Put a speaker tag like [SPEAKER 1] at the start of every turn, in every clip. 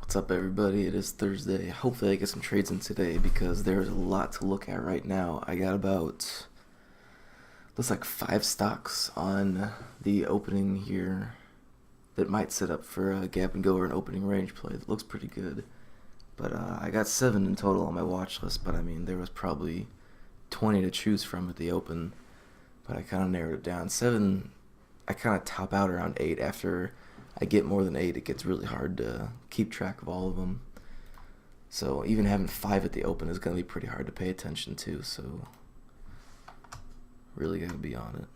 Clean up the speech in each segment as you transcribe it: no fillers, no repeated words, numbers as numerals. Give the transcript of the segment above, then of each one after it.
[SPEAKER 1] What's up, everybody? It is Thursday. Hopefully, I get some trades in today because there's a lot to look at right now. I got about, looks like 5 stocks on the opening here that might set up for a gap and go or an opening range play. That looks pretty good. But I got 7 in total on my watch list, but I mean, there was probably 20 to choose from at the open. But I kind of narrowed it down. 7, I kind of top out around 8 after I get more than 8, it gets really hard to keep track of all of them. So even having 5 at the open is going to be pretty hard to pay attention to, so really got to be on it.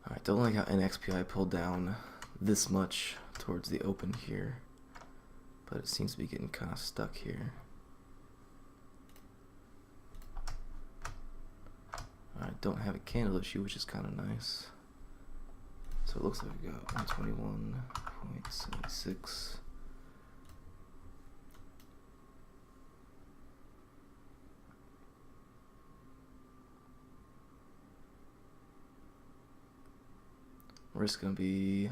[SPEAKER 1] Alright, don't like how NXPI pulled down this much towards the open here, but it seems to be getting kind of stuck here. I don't have a candle issue, which is kind of nice. So it looks like we got 121.76. Risk gonna be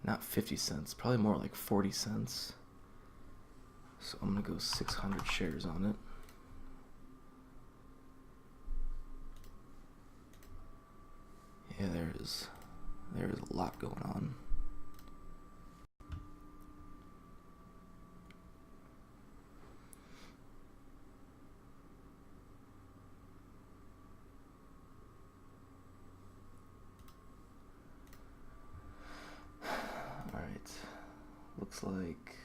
[SPEAKER 1] not 50 cents, probably more like 40 cents. So I'm gonna go 600 shares on it. Yeah, there's a lot going on. Alright, looks like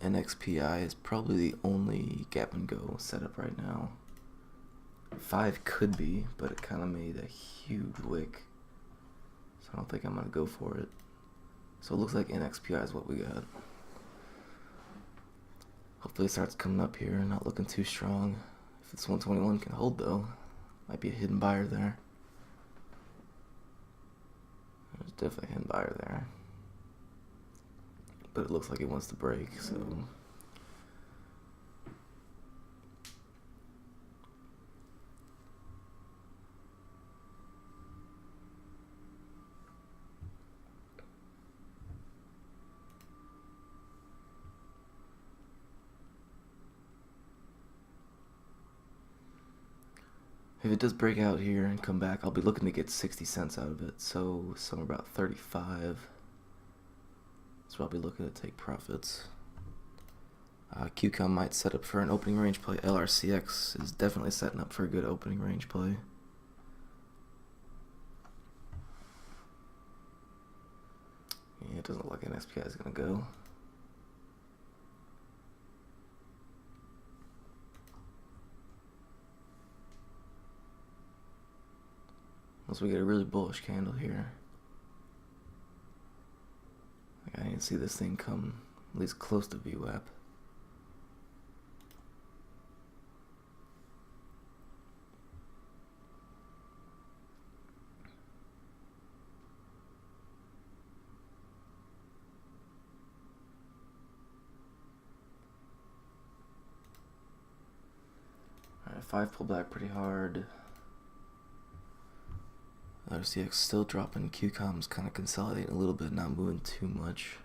[SPEAKER 1] NXPI is probably the only gap and go setup right now. 5 could be, but it kind of made a huge wick, so I don't think I'm going to go for it. So it looks like NXPI is what we got. Hopefully it starts coming up here, not looking too strong. If this 121 can hold though, might be a hidden buyer there. There's definitely a hidden buyer there. But it looks like it wants to break, so... If it does break out here and come back, I'll be looking to get 60 cents out of it, so somewhere about 35. So I'll be looking to take profits. QCOM might set up for an opening range play. LRCX is definitely setting up for a good opening range play. Yeah, it doesn't look like NXPI is going to go. Unless we get a really bullish candle here. Like, I need to see this thing come at least close to VWAP. Alright, 5 pulled back pretty hard. RCX still dropping. QCOM's kind of consolidating a little bit, not moving too much.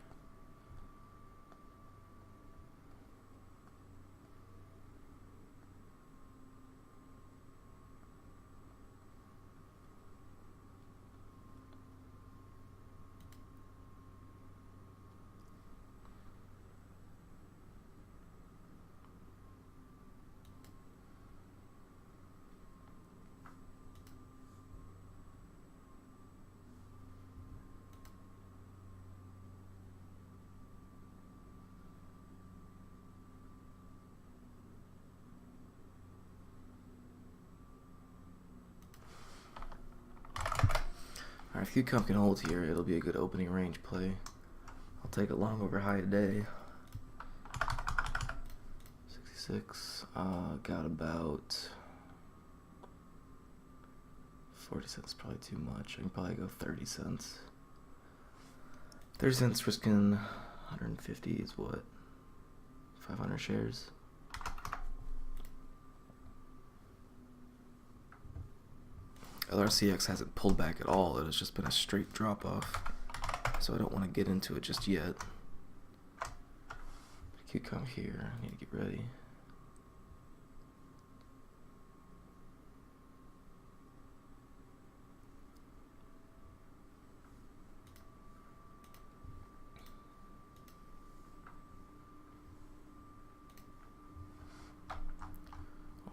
[SPEAKER 1] Alright, if QCOM can hold here, it'll be a good opening range play. I'll take a long over high today. 66. Got about 40 cents, probably too much. I can probably go 30 cents. 30 cents risking 150 is what? 500 shares? LRCX hasn't pulled back at all. It has just been a straight drop off. So I don't want to get into it just yet. If you come here, I need to get ready.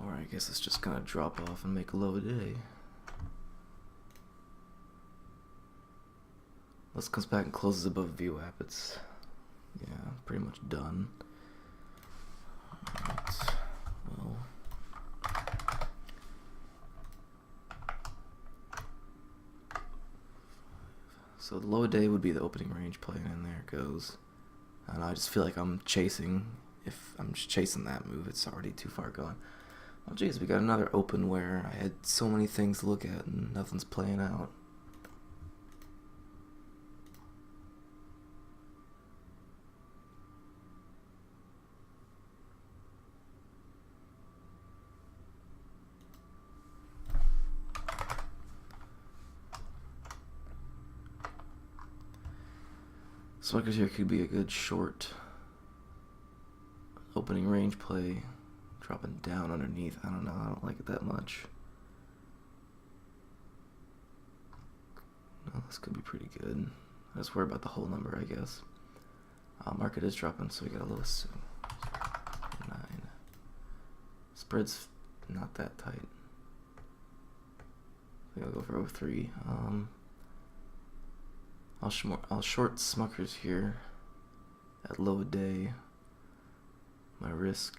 [SPEAKER 1] Or I guess it's just gonna drop off and make a low day. Let's comes back and closes above VWAP. It's, yeah, pretty much done. Alright, well. So the low day would be the opening range play, and there it goes. And I just feel like I'm chasing. If I'm just chasing that move, it's already too far gone. Oh geez, we got another open where I had so many things to look at and nothing's playing out. Smuckers here could be a good short opening range play, dropping down underneath. I don't know, I don't like it that much. No, this could be pretty good. I just worry about the whole number, I guess. Market is dropping, so we got a little 9. Spread's not that tight. I think I'll go for 03. I'll short Smuckers here at low day. My risk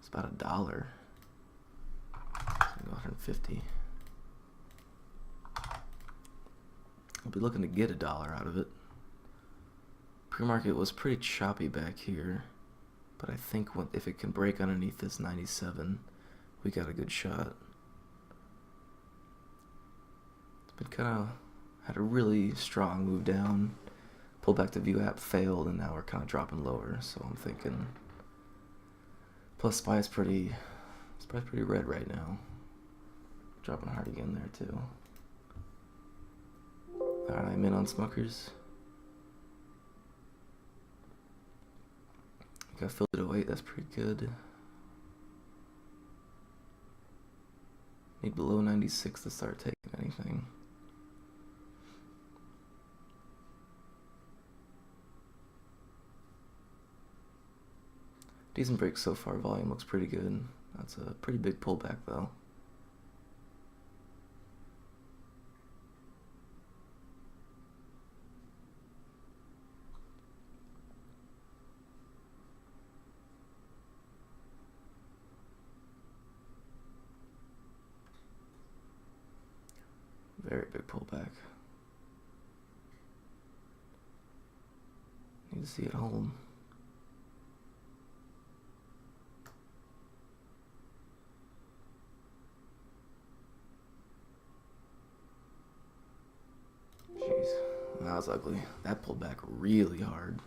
[SPEAKER 1] is about $1. So I'll go 150. I'll be looking to get $1 out of it. Pre-market was pretty choppy back here, but I think if it can break underneath this 97, we got a good shot. But kind of had a really strong move down, pulled back to VWAP, failed, and now we're kind of dropping lower. So I'm thinking, plus SPY's pretty red right now, dropping hard again there too. All right, I'm in on Smuckers. Got filled at 08, that's pretty good. Need below 96 to start taking anything. Decent break so far, volume looks pretty good. That's a pretty big pullback though. Very big pullback. Need to see it hold. That was ugly. That pulled back really hard.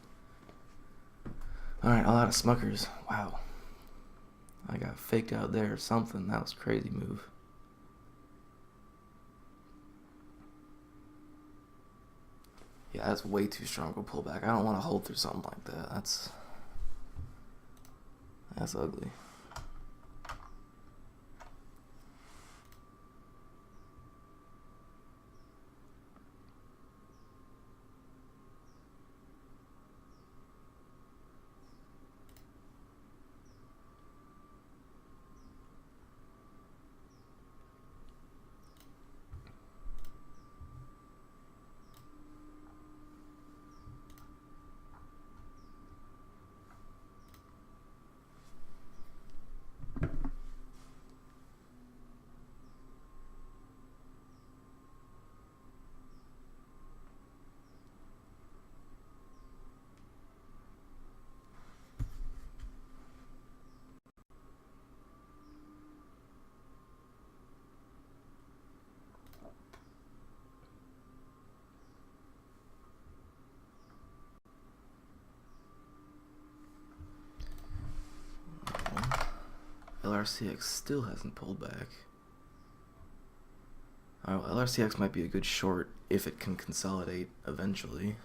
[SPEAKER 1] Alright, all out of Smuckers. Wow. I got faked out there or something. That was a crazy move. Yeah, that's way too strong of a pullback. I don't want to hold through something like that. That's ugly. LRCX still hasn't pulled back. Oh, LRCX might be a good short if it can consolidate eventually.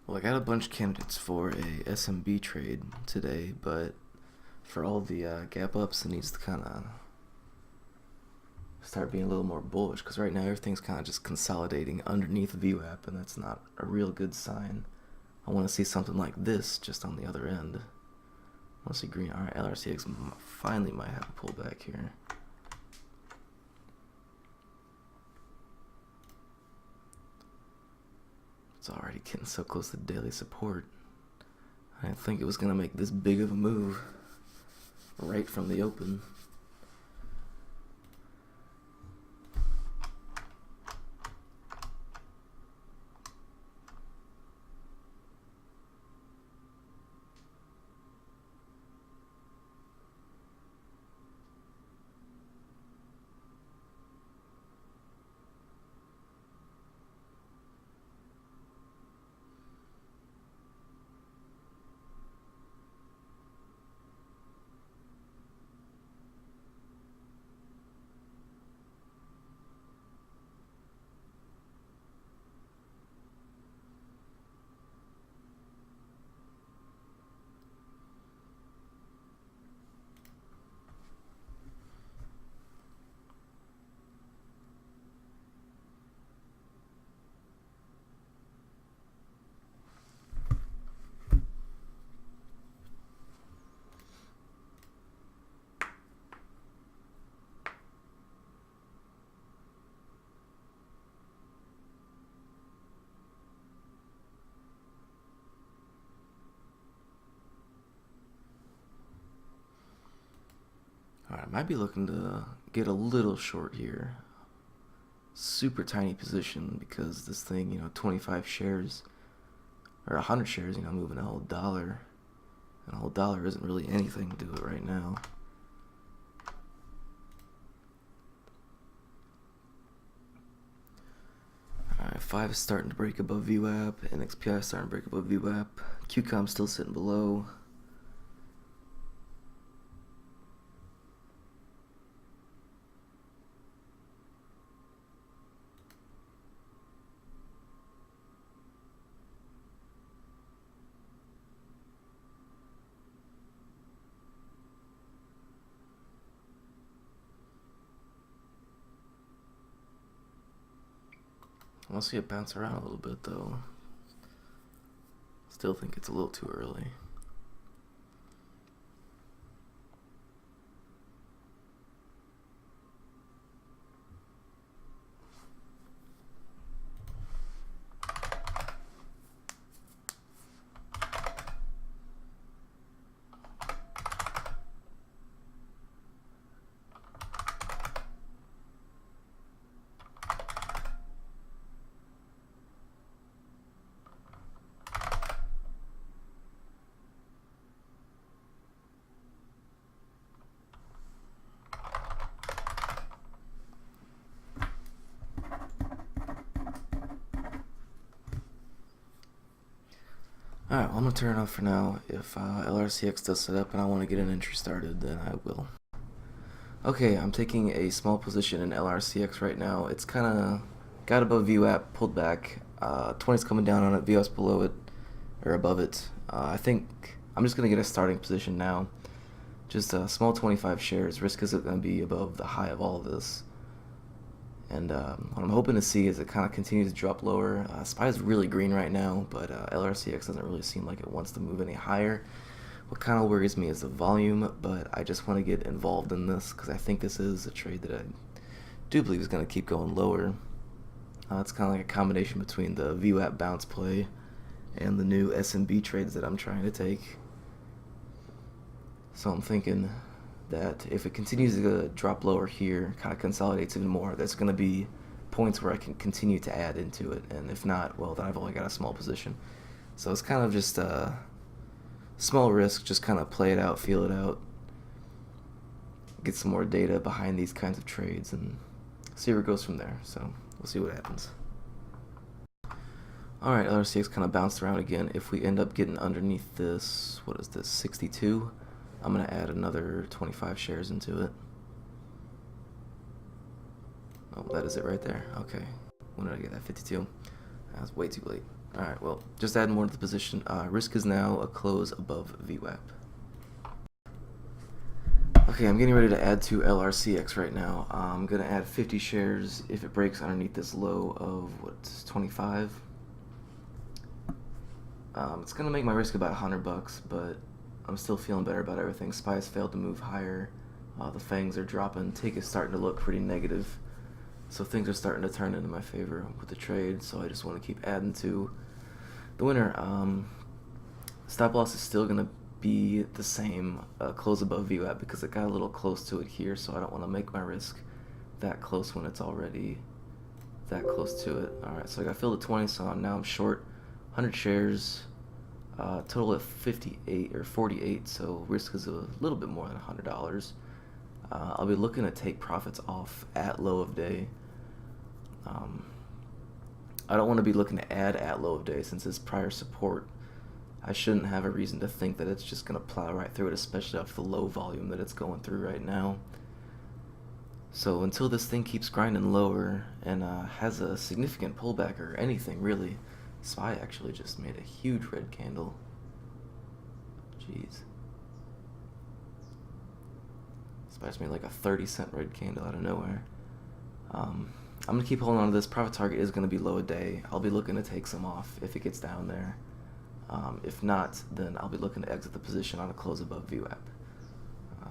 [SPEAKER 1] Well, I got a bunch of candidates for a SMB trade today, but for all the gap ups, it needs to kind of start being a little more bullish, because right now everything's kind of just consolidating underneath VWAP, and that's not a real good sign. I want to see something like this just on the other end. I want to see green. Alright, LRCX finally might have a pullback here. It's already getting so close to daily support. I didn't think it was going to make this big of a move right from the open. Alright, I might be looking to get a little short here. Super tiny position, because this thing, 25 shares or 100 shares, moving a whole dollar. And a whole dollar isn't really anything to do it right now. Alright, 5 is starting to break above VWAP, NXPI is starting to break above VWAP, QCOM still sitting below. I want to see it bounce around a little bit, though. Still think it's a little too early. Alright, well, I'm going to turn it off for now. If LRCX does set up and I want to get an entry started, then I will. Okay, I'm taking a small position in LRCX right now. It's kind of got above VWAP, pulled back. 20's coming down on it, VWAP's below it, or above it. I think I'm just going to get a starting position now. Just a small 25 shares. Risk isn't going to be above the high of all of this. And what I'm hoping to see is it kind of continues to drop lower. SPY is really green right now, but LRCX doesn't really seem like it wants to move any higher. What kind of worries me is the volume, but I just want to get involved in this because I think this is a trade that I do believe is going to keep going lower. It's kind of like a combination between the VWAP bounce play and the new SMB trades that I'm trying to take. So I'm thinking that if it continues to drop lower here, kind of consolidates even more, there's going to be points where I can continue to add into it, and if not, well, then I've only got a small position. So it's kind of just a small risk, just kind of play it out, feel it out, get some more data behind these kinds of trades, and see where it goes from there. So we'll see what happens. Alright, LRCX kind of bounced around again. If we end up getting underneath this, what is this, 62, I'm going to add another 25 shares into it. Oh, that is it right there. Okay. When did I get that? 52? That was way too late. Alright, well, just adding more to the position. Risk is now a close above VWAP. Okay, I'm getting ready to add to LRCX right now. I'm going to add 50 shares if it breaks underneath this low of, what's 25? It's going to make my risk about $100, but I'm still feeling better about everything. SPY has failed to move higher. The fangs are dropping. Tick is starting to look pretty negative. So things are starting to turn into my favor with the trade. So I just want to keep adding to the winner. Stop loss is still going to be the same, close above VWAP, because it got a little close to it here. So I don't want to make my risk that close when it's already that close to it. Alright, so I got filled at 20, so now I'm short 100 shares. Total at 58 or 48, so risk is a little bit more than $100. I'll be looking to take profits off at low of day. I don't want to be looking to add at low of day since it's prior support. I shouldn't have a reason to think that it's just going to plow right through it, especially off the low volume that it's going through right now. So until this thing keeps grinding lower and has a significant pullback or anything really. SPY actually just made a huge red candle. Jeez. SPY just made like a 30-cent red candle out of nowhere. I'm going to keep holding on to this. Profit target is going to be low a day. I'll be looking to take some off if it gets down there. If not, then I'll be looking to exit the position on a close above VWAP.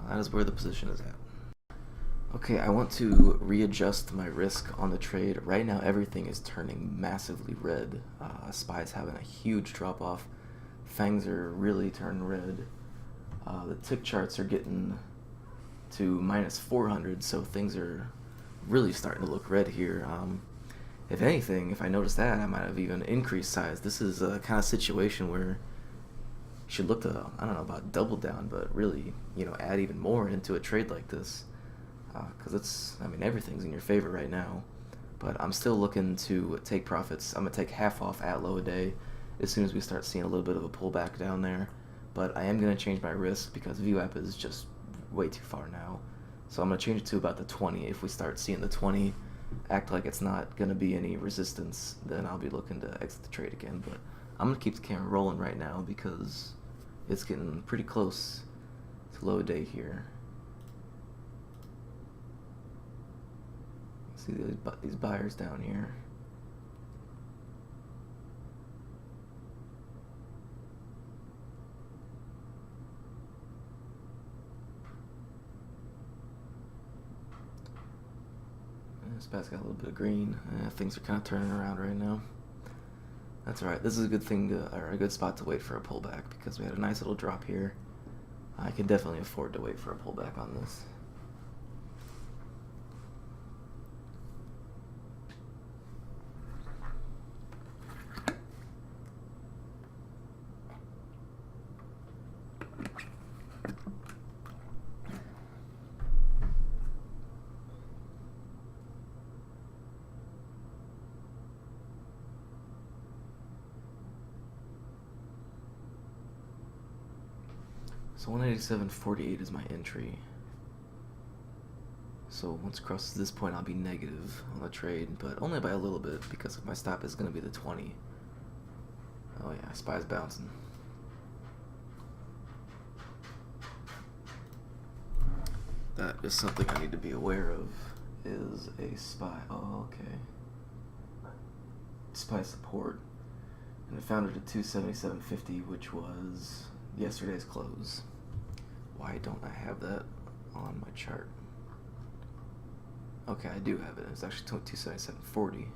[SPEAKER 1] That is where the position is at. Okay, I want to readjust my risk on the trade. Right now, everything is turning massively red. SPY is having a huge drop-off. Fangs are really turning red. The tick charts are getting to minus 400, so things are really starting to look red here. If anything, if I noticed that, I might have even increased size. This is a kind of situation where you should look to, I don't know about double down, but really, add even more into a trade like this. Because everything's in your favor right now. But I'm still looking to take profits. I'm going to take half off at low a day as soon as we start seeing a little bit of a pullback down there. But I am going to change my risk because VWAP is just way too far now. So I'm going to change it to about the 20. If we start seeing the 20 act like it's not going to be any resistance, then I'll be looking to exit the trade again. But I'm going to keep the camera rolling right now because it's getting pretty close to low a day here. See these buyers down here. This bat's got a little bit of green. Things are kind of turning around right now. That's alright. This is a good thing or a good spot to wait for a pullback because we had a nice little drop here. I can definitely afford to wait for a pullback on this. So 187.48 is my entry. So once it crosses this point, I'll be negative on the trade, but only by a little bit because my stop is going to be the 20. Oh yeah, SPY's bouncing. That is something I need to be aware of is a SPY. Oh, okay. SPY support. And it found it at 277.50, which was yesterday's close. Why don't I have that on my chart? Okay, I do have it. It's actually 277.40.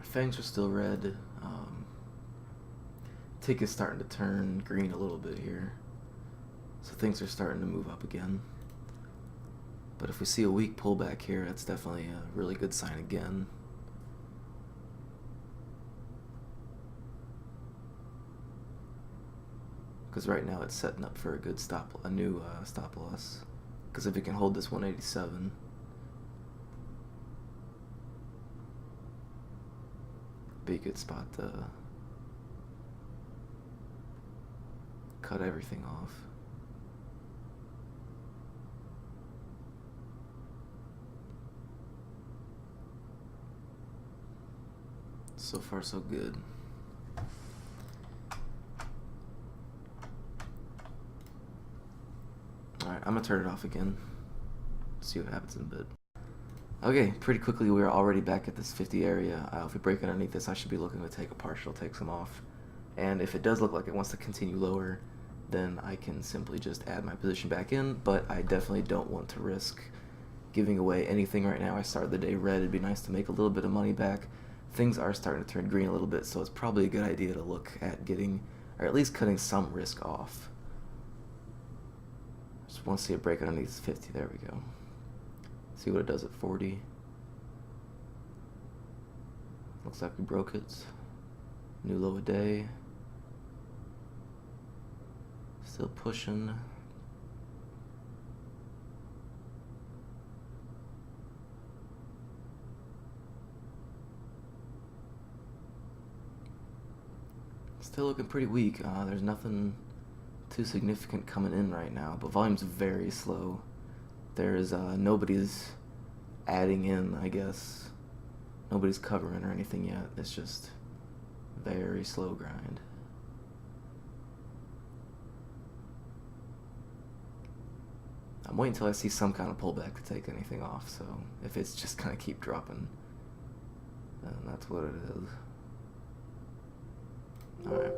[SPEAKER 1] Fangs are still red. Tick is starting to turn green a little bit here. So things are starting to move up again. But if we see a weak pullback here, that's definitely a really good sign again. Because right now it's setting up for a good a new stop loss. Because if it can hold this 187, be a good spot to cut everything off. So far so good. Alright, I'm gonna turn it off again. See what happens in a bit. Okay, pretty quickly we're already back at this 50 area. If we break underneath this, I should be looking to take a partial, take some off. And if it does look like it wants to continue lower, then I can simply just add my position back in, but I definitely don't want to risk giving away anything right now. I started the day red. It'd be nice to make a little bit of money back. Things are starting to turn green a little bit, so it's probably a good idea to look at getting, or at least cutting some risk off. Just want to see it break underneath 50. There we go. See what it does at 40. Looks like we broke it. New low a day. Still pushing. Still looking pretty weak. There's nothing too significant coming in right now, but volume's very slow. There's nobody's adding in, I guess. Nobody's covering or anything yet. It's just very slow grind. I'm waiting until I see some kind of pullback to take anything off, so if it's just gonna keep dropping, then that's what it is. Alright,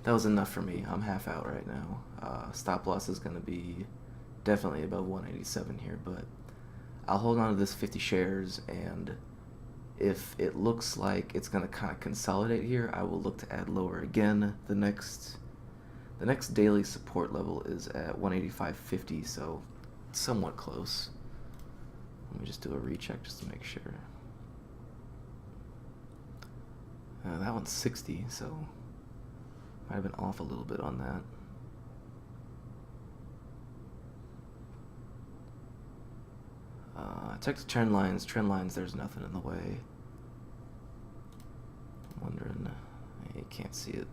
[SPEAKER 1] that was enough for me. I'm half out right now. Stop loss is gonna be definitely above 187 here, but I'll hold on to this 50 shares, and if it looks like it's going to kind of consolidate here, I will look to add lower again. The next daily support level is at 185.50, so somewhat close. Let me just do a recheck just to make sure. That one's 60, so might have been off a little bit on that. Check the trend lines. Trend lines, there's nothing in the way. I'm wondering, you can't see it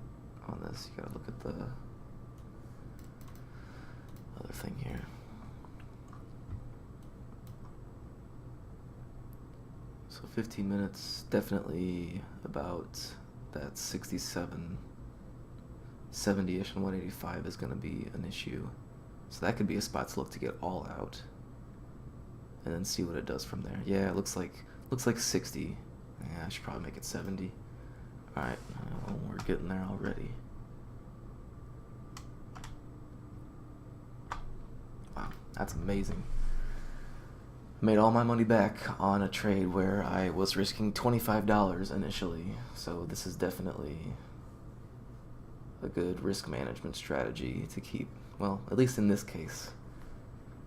[SPEAKER 1] on this. You gotta look at the other thing here. So 15 minutes, definitely about that 67, 70-ish and 185 is gonna be an issue. So that could be a spot to look to get all out. And then see what it does from there. Yeah, it looks like 60. Yeah, I should probably make it 70. All right, we're getting there already. Wow, that's amazing. Made all my money back on a trade where I was risking $25 initially. So this is definitely a good risk management strategy to keep. Well, at least in this case.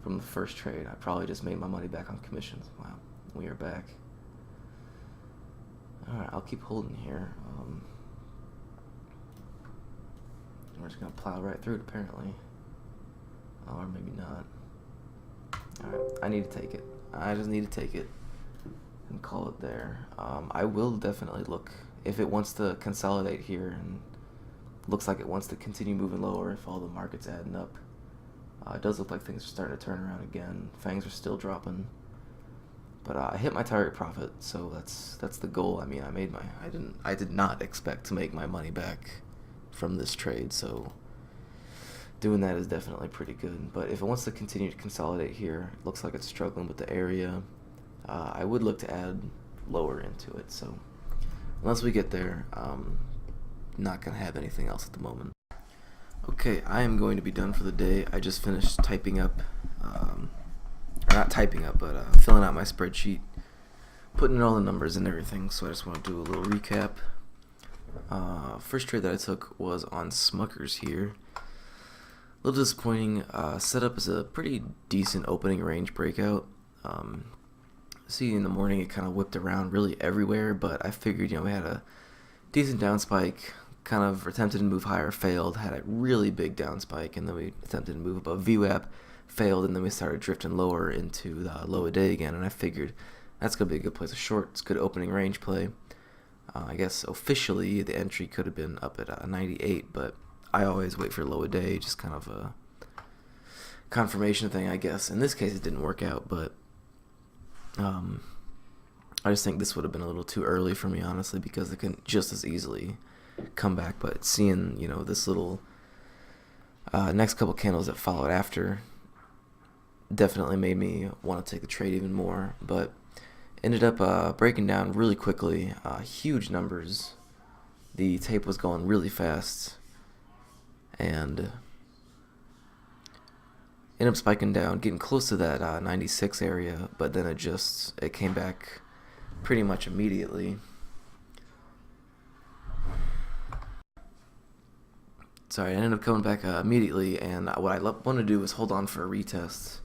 [SPEAKER 1] From the first trade, I probably just made my money back on commissions. Wow, we are back. Alright, I'll keep holding here. We're just gonna plow right through it apparently. Or maybe not. Alright, I need to take it. I just need to take it. and call it there. I will definitely look if it wants to consolidate here and looks like it wants to continue moving lower if all the market's adding up. It does look like things are starting to turn around again. Fangs are still dropping, but I hit my target profit, so that's the goal. I mean, I did not expect to make my money back from this trade, so doing that is definitely pretty good. But if it wants to continue to consolidate here, it looks like it's struggling with the area. I would look to add lower into it. So unless we get there, not gonna have anything else at the moment. Okay, I am going to be done for the day. I just finished typing up, or not typing up, but filling out my spreadsheet, putting in all the numbers and everything. So I just want to do a little recap. First trade that I took was on Smuckers here. A little disappointing. Setup is a pretty decent opening range breakout. See, in the morning it kind of whipped around really everywhere, but I figured, we had a decent down spike, kind of attempted to move higher, failed, had a really big down spike, and then we attempted to move above VWAP, failed, and then we started drifting lower into the low a day again, and I figured that's going to be a good place to short. It's good opening range play. I guess officially the entry could have been up at 98, but I always wait for low a day, just kind of a confirmation thing, I guess. In this case it didn't work out, but I just think this would have been a little too early for me, honestly, because it can just as easily come back. But seeing, this little next couple candles that followed after definitely made me want to take the trade even more. But ended up breaking down really quickly, huge numbers. The tape was going really fast, and ended up spiking down, getting close to that 96 area, but then it came back pretty much immediately. Sorry, I ended up coming back immediately, and what I want to do is hold on for a retest.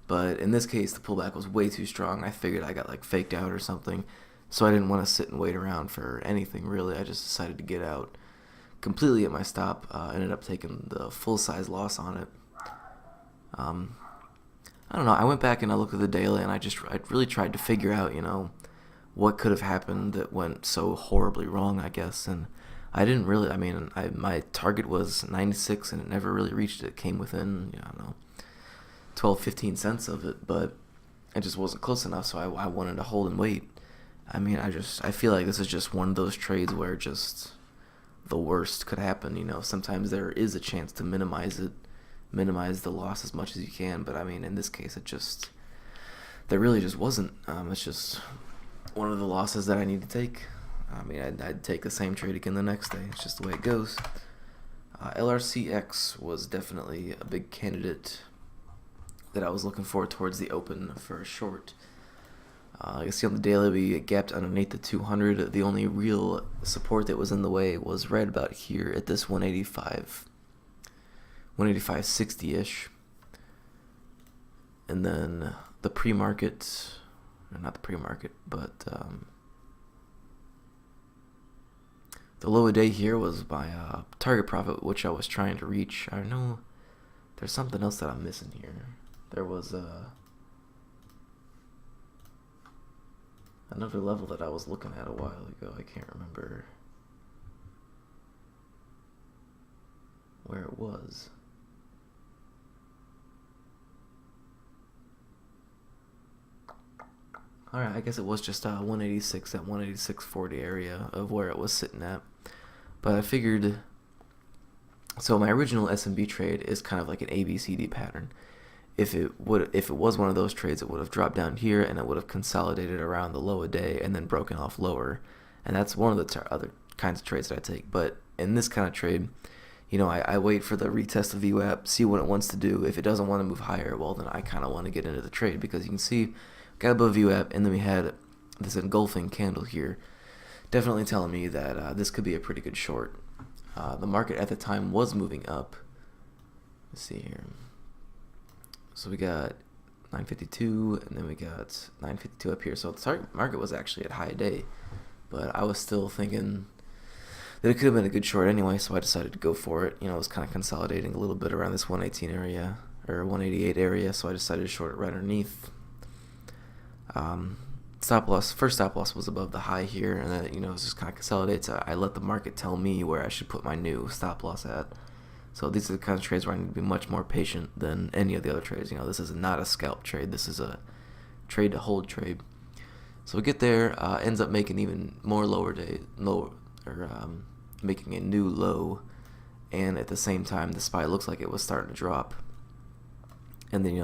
[SPEAKER 1] But in this case, the pullback was way too strong. I figured I got faked out or something, so I didn't want to sit and wait around for anything really. I just decided to get out completely at my stop. Ended up taking the full size loss on it. I don't know. I went back and I looked at the daily, and I really tried to figure out, what could have happened that went so horribly wrong, I guess. And I didn't really. I mean, my target was 96, and it never really reached it. It came within, 12, 15 cents of it, but it just wasn't close enough. So I wanted to hold and wait. I mean, I feel like this is just one of those trades where just the worst could happen. Sometimes there is a chance to minimize the loss as much as you can, but I mean, in this case, there really just wasn't. It's just one of the losses that I need to take. I mean, I'd take the same trade again the next day. It's just the way it goes. LRCX was definitely a big candidate that I was looking for towards the open for a short. You can see on the daily we gapped underneath the 200. The only real support that was in the way was right about here at this 185.60-ish. And then the pre-market, not the pre-market, but the low a day here was my target profit, which I was trying to reach. I know there's something else that I'm missing here. There was another level that I was looking at a while ago. I can't remember where it was. Alright, I guess it was just 186, that 186.40 area of where it was sitting at. But I figured, so my original SMB trade is kind of like an ABCD pattern. If it was one of those trades, it would have dropped down here and it would have consolidated around the low a day and then broken off lower. And that's one of the other kinds of trades that I take. But in this kind of trade, I wait for the retest of VWAP, see what it wants to do. If it doesn't want to move higher, well, then I kind of want to get into the trade, because you can see got above VWAP, and then we had this engulfing candle here, definitely telling me that this could be a pretty good short. The market at the time was moving up. Let's see here. So we got 952, and then we got 952 up here. So the target market was actually at high day, but I was still thinking that it could have been a good short anyway, so I decided to go for it. It was kind of consolidating a little bit around this 118 area, or 188 area, so I decided to short it right underneath. stop loss, first stop loss was above the high here, and then it just kind of consolidates. I let the market tell me where I should put my new stop loss at. So these are the kinds of trades where I need to be much more patient than any of the other trades. This is not a scalp trade. This is a trade to hold trade. So we get there, ends up making even more making a new low, and at the same time the SPY looks like it was starting to drop. And then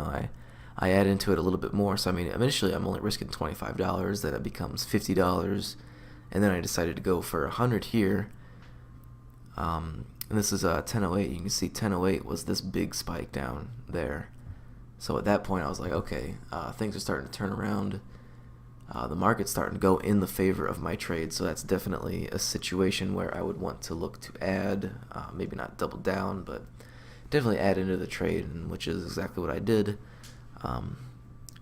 [SPEAKER 1] I add into it a little bit more. So I mean, initially I'm only risking $25, then it becomes $50, and then I decided to go for $100 here. And this is 1008. You can see 1008 was this big spike down there. So at that point I was like, okay, things are starting to turn around. The market's starting to go in the favor of my trade, so that's definitely a situation where I would want to look to add, maybe not double down, but definitely add into the trade, and which is exactly what I did.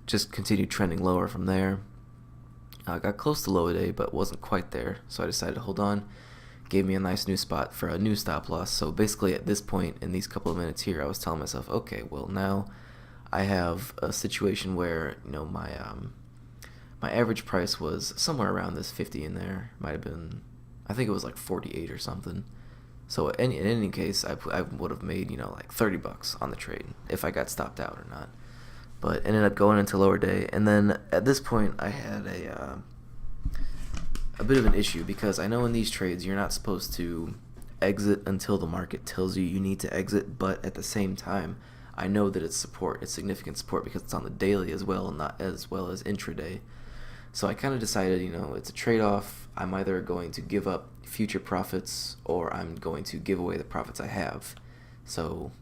[SPEAKER 1] Just continued trending lower from there. Got close to low today, but wasn't quite there, so I decided to hold on. Gave me a nice new spot for a new stop loss. So basically at this point in these couple of minutes here, I was telling myself, okay, well now I have a situation where my average price was somewhere around this 50 in there. Might have been, I think it was like 48 or something. So in any case, I would have made like $30 on the trade if I got stopped out or not. But ended up going into lower day, and then at this point I had a bit of an issue, because I know in these trades you're not supposed to exit until the market tells you need to exit, but at the same time I know that it's significant support because it's on the daily as well, not as well as intraday. So I kind of decided, it's a trade-off. I'm either going to give up future profits or I'm going to give away the profits I have. So,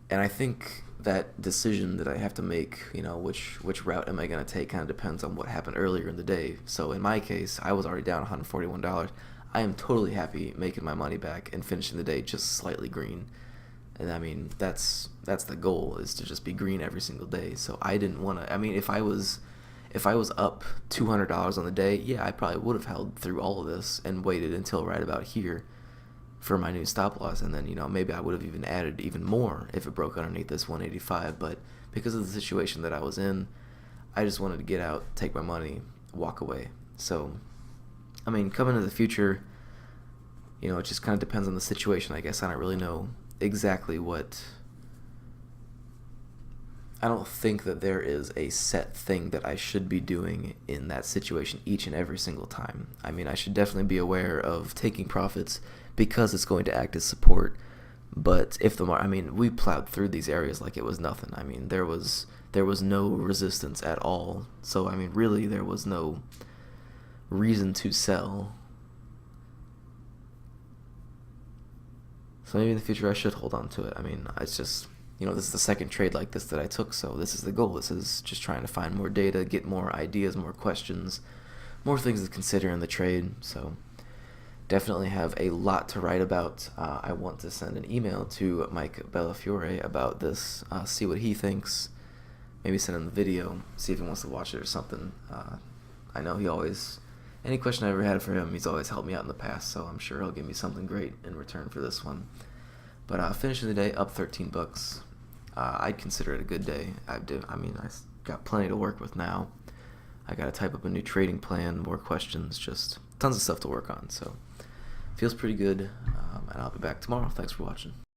[SPEAKER 1] and I think that decision that I have to make, which route am I going to take, kind of depends on what happened earlier in the day. So in my case, I was already down $141. I am totally happy making my money back and finishing the day just slightly green. And I mean, that's the goal, is to just be green every single day. So I didn't want to, I mean, if I was up $200 on the day, yeah, I probably would have held through all of this and waited until right about here for my new stop loss, and then maybe I would have even added even more if it broke underneath this 185. But because of the situation that I was in, I just wanted to get out, take my money, walk away. So I mean, coming into the future, it just kind of depends on the situation, I guess. I don't really know exactly what, I don't think that there is a set thing that I should be doing in that situation each and every single time. I mean, I should definitely be aware of taking profits because it's going to act as support. But if we plowed through these areas like it was nothing. I mean, there was no resistance at all. So I mean, really, there was no reason to sell. So maybe in the future I should hold on to it. I mean, it's just, this is the second trade like this that I took, so this is the goal. This is just trying to find more data, get more ideas, more questions, more things to consider in the trade. So definitely have a lot to write about. I want to send an email to Mike Bellafiore about this, see what he thinks, maybe send him the video, see if he wants to watch it or something. I know any question I ever had for him, he's always helped me out in the past, so I'm sure he'll give me something great in return for this one. But finishing the day up $13. I'd consider it a good day. I got plenty to work with now. I got to type up a new trading plan, more questions, just tons of stuff to work on. So feels pretty good, and I'll be back tomorrow. Thanks for watching.